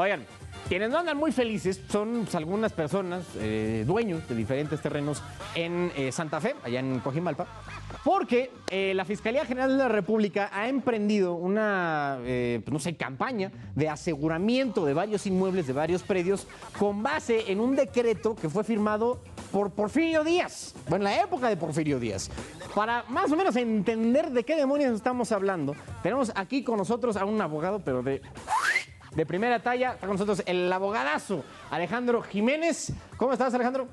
Oigan, quienes no andan muy felices son pues, algunas personas, dueños de diferentes terrenos en Santa Fe, allá en Coajimalpa, porque la Fiscalía General de la República ha emprendido una, pues, no sé, campaña de aseguramiento de varios inmuebles, de varios predios, con base en un decreto que fue firmado por Porfirio Díaz, bueno, en la época de Porfirio Díaz. Para más o menos entender de qué demonios estamos hablando, tenemos aquí con nosotros a un abogado, pero de primera talla. Está con nosotros el abogadazo Alejandro Jiménez. ¿Cómo estás, Alejandro?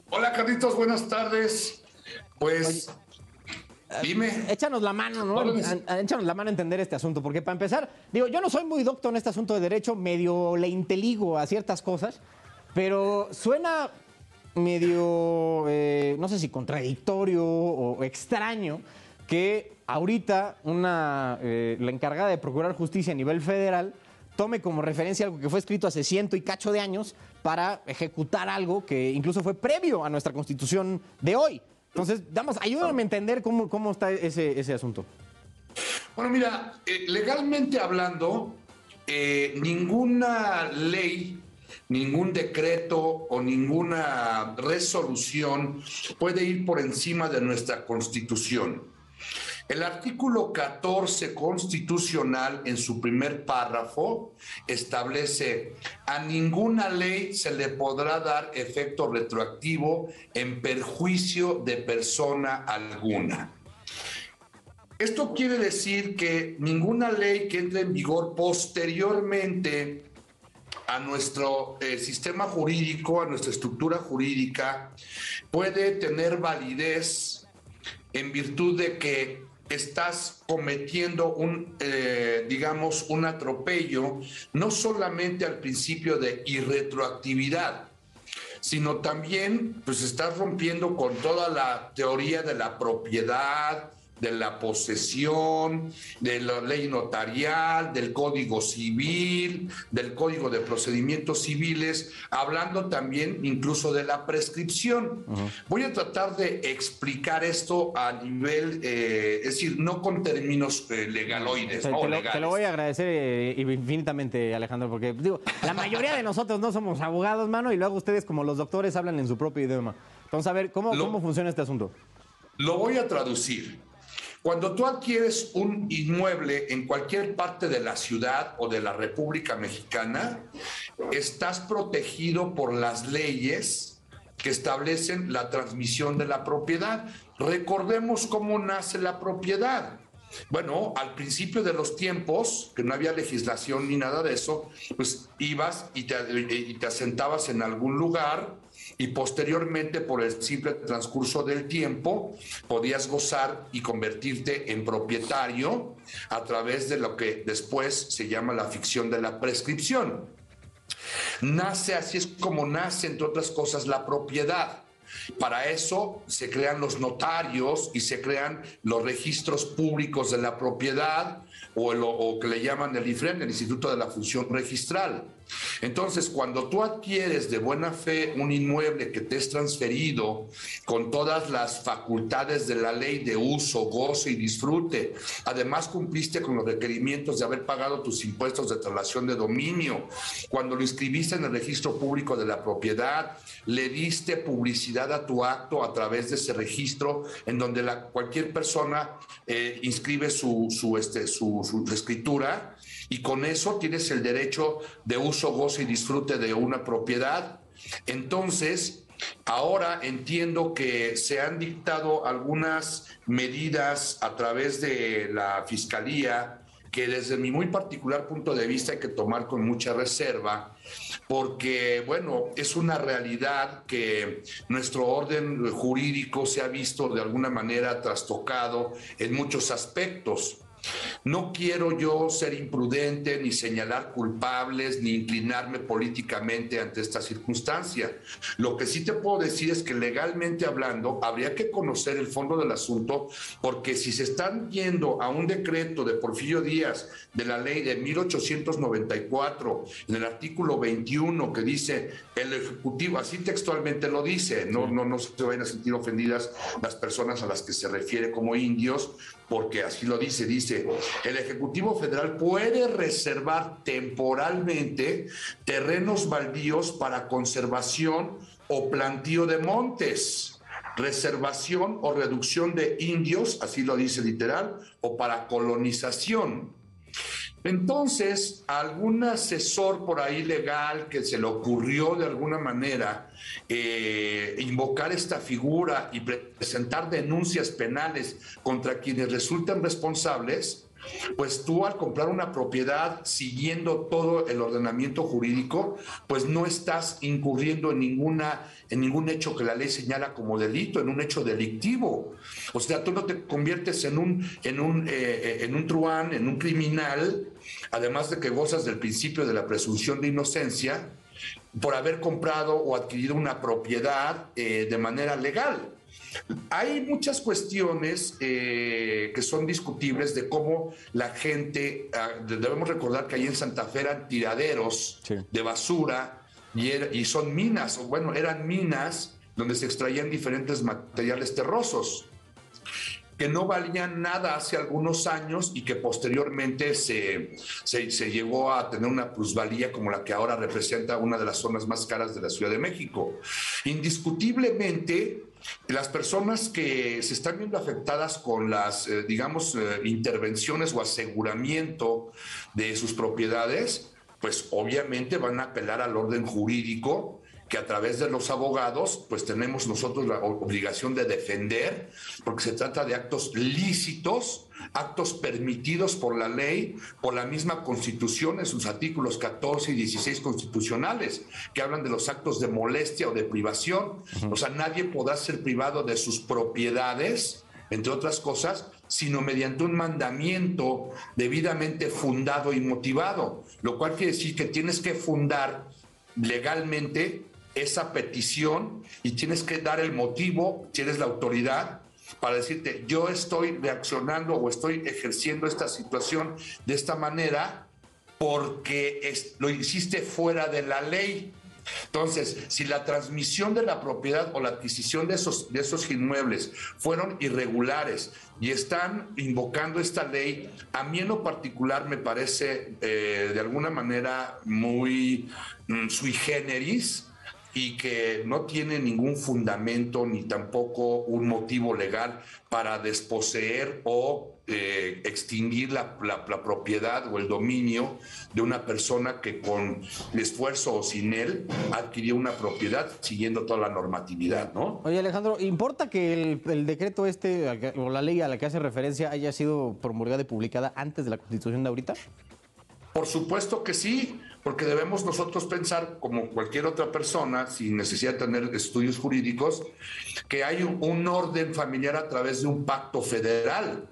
Hola, Carlitos, buenas tardes. Pues, dime. Échanos la mano, ¿no? Échanos la mano a entender este asunto, porque para empezar, digo, yo no soy muy docto en este asunto de derecho, medio le inteligo a ciertas cosas, pero suena medio, no sé si contradictorio o extraño, que ahorita la encargada de procurar justicia a nivel federal tome como referencia algo que fue escrito hace ciento y cacho de años para ejecutar algo que incluso fue previo a nuestra Constitución de hoy. Entonces, ayúdame a entender cómo está ese asunto. Bueno, mira, legalmente hablando, ninguna ley, ningún decreto o ninguna resolución puede ir por encima de nuestra Constitución. El artículo 14 constitucional, en su primer párrafo, establece: a ninguna ley se le podrá dar efecto retroactivo en perjuicio de persona alguna. Esto quiere decir que ninguna ley que entre en vigor posteriormente a nuestro sistema jurídico, a nuestra estructura jurídica, puede tener validez en virtud de que estás cometiendo digamos, un atropello, no solamente al principio de irretroactividad, sino también, pues, estás rompiendo con toda la teoría de la propiedad, de la posesión, de la ley notarial, del Código Civil, del Código de Procedimientos Civiles, hablando también incluso de la prescripción. Voy a tratar de explicar esto a nivel, es decir, no con términos legaloides. Te lo voy a agradecer infinitamente, Alejandro, porque digo, la mayoría de nosotros no somos abogados, mano, y luego ustedes, como los doctores, hablan en su propio idioma. Entonces, a ver, ¿cómo funciona este asunto? Lo voy a traducir. Cuando tú adquieres un inmueble en cualquier parte de la ciudad o de la República Mexicana, estás protegido por las leyes que establecen la transmisión de la propiedad. Recordemos cómo nace la propiedad. Bueno, al principio de los tiempos, que no había legislación ni nada de eso, pues ibas y te asentabas en algún lugar, y posteriormente, por el simple transcurso del tiempo, podías gozar y convertirte en propietario a través de lo que después se llama la ficción de la prescripción. Así es como nace, entre otras cosas, la propiedad. Para eso se crean los notarios y se crean los registros públicos de la propiedad, o que le llaman el IFREN, el Instituto de la Función Registral. Entonces, cuando tú adquieres de buena fe un inmueble que te es transferido con todas las facultades de la ley de uso, goce y disfrute, además cumpliste con los requerimientos de haber pagado tus impuestos de traslación de dominio, cuando lo inscribiste en el registro público de la propiedad, le diste publicidad a tu acto a través de ese registro, en donde cualquier persona inscribe su escritura, y con eso tienes el derecho de uso, goce y disfrute de una propiedad. Entonces, ahora entiendo que se han dictado algunas medidas a través de la Fiscalía que, desde mi muy particular punto de vista, hay que tomar con mucha reserva, porque, bueno, es una realidad que nuestro orden jurídico se ha visto de alguna manera trastocado en muchos aspectos. No quiero yo ser imprudente, ni señalar culpables, ni inclinarme políticamente ante esta circunstancia. Lo que sí te puedo decir es que, legalmente hablando, habría que conocer el fondo del asunto, porque si se están yendo a un decreto de Porfirio Díaz, de la ley de 1894, en el artículo 21, que dice: el Ejecutivo, así textualmente lo dice, no se vayan a sentir ofendidas las personas a las que se refiere como indios, porque así lo dice, El Ejecutivo Federal puede reservar temporalmente terrenos baldíos para conservación o plantío de montes, reservación o reducción de indios, así lo dice literal, o para colonización. Entonces, algún asesor por ahí legal que se le ocurrió de alguna manera invocar esta figura y presentar denuncias penales contra quienes resultan responsables, pues tú al comprar una propiedad siguiendo todo el ordenamiento jurídico, pues no estás incurriendo en ningún hecho que la ley señala como delito, en un hecho delictivo. O sea, tú no te conviertes en un truán, en un criminal, además de que gozas del principio de la presunción de inocencia por haber comprado o adquirido una propiedad de manera legal. Hay muchas cuestiones que son discutibles de cómo la gente, debemos recordar que ahí en Santa Fe eran tiraderos de basura y son minas, o bueno, eran minas donde se extraían diferentes materiales terrosos que no valían nada hace algunos años y que posteriormente se llegó a tener una plusvalía como la que ahora representa una de las zonas más caras de la Ciudad de México. Indiscutiblemente, las personas que se están viendo afectadas con las, intervenciones o aseguramiento de sus propiedades, pues obviamente van a apelar al orden jurídico que a través de los abogados, pues tenemos nosotros la obligación de defender, porque se trata de actos lícitos, actos permitidos por la ley, por la misma Constitución en sus artículos 14 y 16 constitucionales, que hablan de los actos de molestia o de privación. O sea, nadie podrá ser privado de sus propiedades, entre otras cosas, sino mediante un mandamiento debidamente fundado y motivado, lo cual quiere decir que tienes que fundar legalmente esa petición y tienes que dar el motivo, si eres la autoridad, para decirte, yo estoy reaccionando o estoy ejerciendo esta situación de esta manera porque lo hiciste fuera de la ley. Entonces, si la transmisión de la propiedad o la adquisición de esos inmuebles fueron irregulares y están invocando esta ley, a mí en lo particular me parece de alguna manera muy sui generis, y que no tiene ningún fundamento ni tampoco un motivo legal para desposeer o extinguir la propiedad o el dominio de una persona que con esfuerzo o sin él adquirió una propiedad siguiendo toda la normatividad, ¿no? Oye, Alejandro, ¿importa que el decreto o la ley a la que hace referencia haya sido promulgada y publicada antes de la Constitución de ahorita? Por supuesto que sí, porque debemos nosotros pensar, como cualquier otra persona, sin necesidad de tener estudios jurídicos, que hay un orden familiar a través de un pacto federal,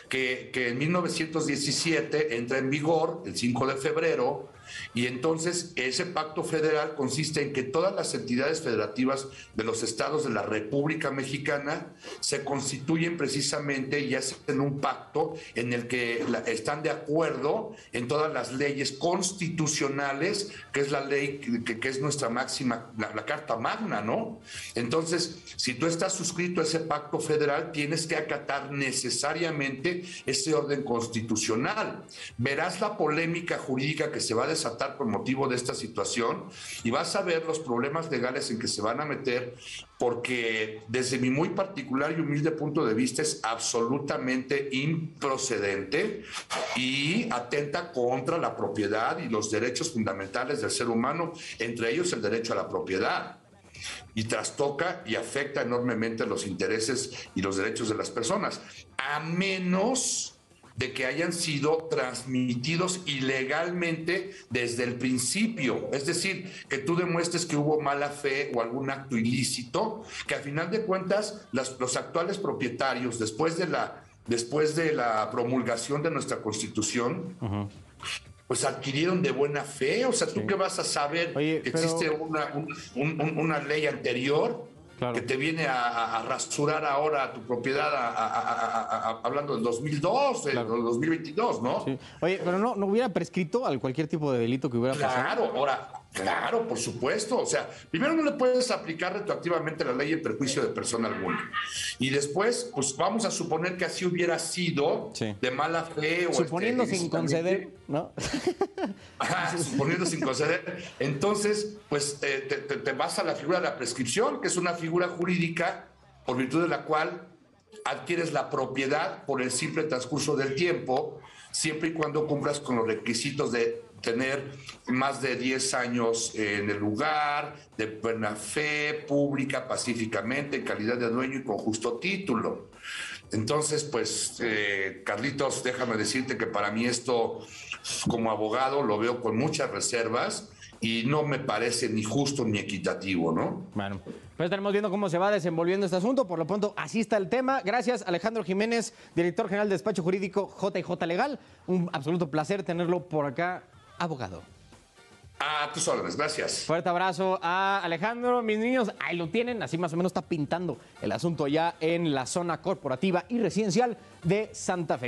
que en 1917 entra en vigor el 5 de febrero, y entonces ese pacto federal consiste en que todas las entidades federativas de los estados de la República Mexicana se constituyen precisamente y hacen un pacto en el que están de acuerdo en todas las leyes constitucionales, que es la ley que es nuestra máxima, la Carta Magna, ¿no? Entonces, si tú estás suscrito a ese pacto federal, tienes que acatar necesariamente ese orden constitucional. Verás la polémica jurídica que se va a desatar por motivo de esta situación y vas a ver los problemas legales en que se van a meter, porque desde mi muy particular y humilde punto de vista es absolutamente improcedente y atenta contra la propiedad y los derechos fundamentales del ser humano, entre ellos el derecho a la propiedad, y trastoca y afecta enormemente los intereses y los derechos de las personas, a menos de que hayan sido transmitidos ilegalmente desde el principio. Es decir, que tú demuestres que hubo mala fe o algún acto ilícito, que a final de cuentas los actuales propietarios, después de la promulgación de nuestra Constitución, pues adquirieron de buena fe. O sea, ¿tú qué vas a saber? Oye, que existe una ley anterior que te viene a rasurar ahora tu propiedad, hablando del 2002, del 2022, ¿no? Sí. Oye, pero no hubiera prescrito a cualquier tipo de delito que hubiera pasado. Claro, ahora, Claro, por supuesto. O sea, primero no le puedes aplicar retroactivamente la ley en perjuicio de persona alguna. Y después, pues vamos a suponer que así hubiera sido de mala fe. O suponiendo sin conceder, ¿no? Ajá, suponiendo sin conceder. Entonces, pues te vas a la figura de la prescripción, que es una figura jurídica por virtud de la cual adquieres la propiedad por el simple transcurso del tiempo, siempre y cuando cumplas con los requisitos de tener más de 10 años en el lugar, de buena fe, pública, pacíficamente, en calidad de dueño y con justo título. Entonces, pues, Carlitos, déjame decirte que para mí esto, como abogado, lo veo con muchas reservas y no me parece ni justo ni equitativo, ¿no? Bueno, pues estaremos viendo cómo se va desenvolviendo este asunto. Por lo pronto, así está el tema. Gracias, Alejandro Jiménez, director general de Despacho Jurídico JJ Legal. Un absoluto placer tenerlo por acá, abogado. A tus órdenes, gracias. Fuerte abrazo a Alejandro. Mis niños, ahí lo tienen. Así más o menos está pintando el asunto ya en la zona corporativa y residencial de Santa Fe.